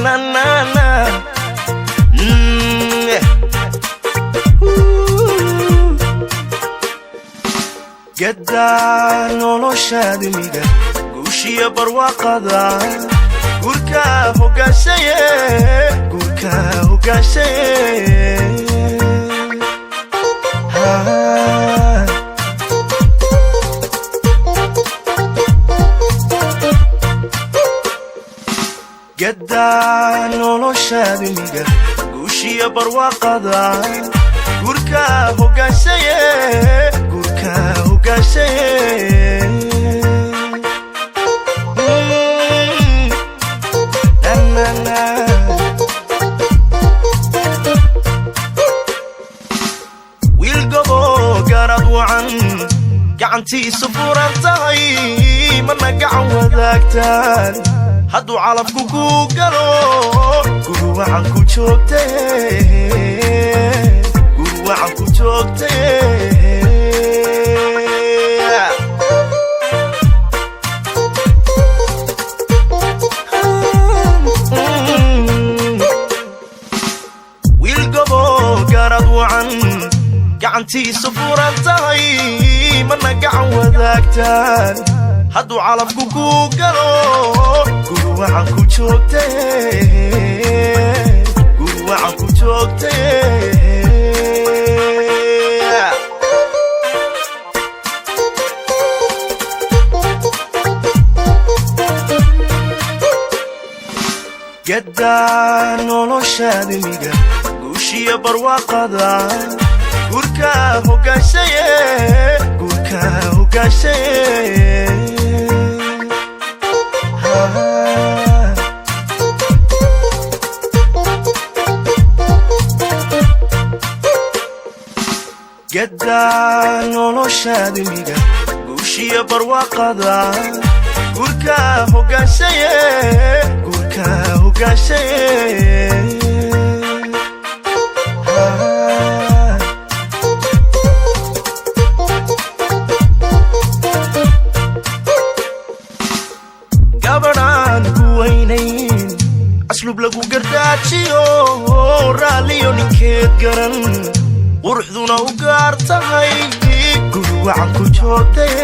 na na na. Gedda noloshaada miga guushiya barwaaqada gurka hoggaashaye Gedda noloshaada miga guushiya barwaaqada gurka hoggaashaye wiil gabo garad wacan gacantiisa furan tahay mana gacan wadaagtaan hadduu calabku ku galo guru wacan ku joogtay gacantiisa furan tahay mana gacan wadaagtaan hadduu calabku ku galo guru wacan ku joogtay Gedda noloshaada miga guushiya barwaaqada gurka hoggaashaye Gedda noloshaada miga guushiya barwaaqada gurka hoggaashaye gabadhaan ku weynayn aslub lagu gardaajiyo raaliyo ninkeed garan quruxduna u gaar tahay guru wacan ku joogtay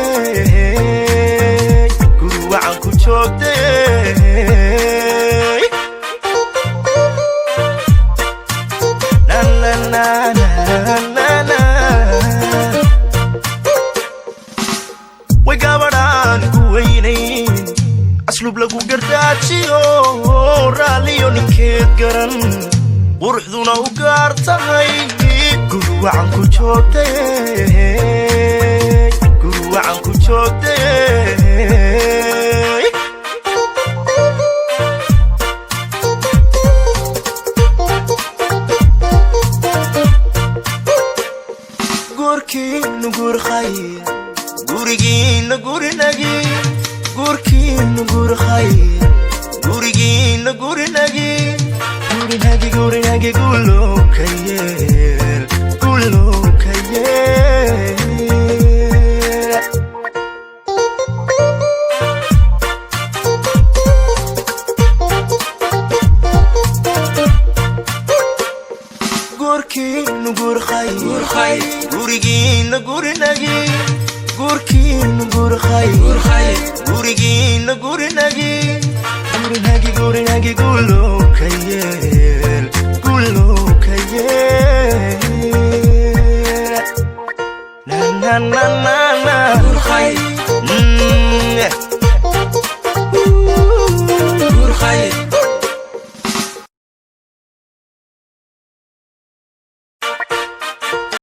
way gabadhaan ku weynayn aslub lagu gardaajiyo raaliyo ninkeed garan quruxduna u gaar tahay guru wacan ku joogtay gurkiinu gur khayr gurigiina gurinagi gurkiinu gur khayr gurigiina gurinagi gulow ka yeel gurkiinu gur khayr gurigiina gurinagi gurkiinu gur khayr gurigiina gurinagi gulow ka yeel na na na na na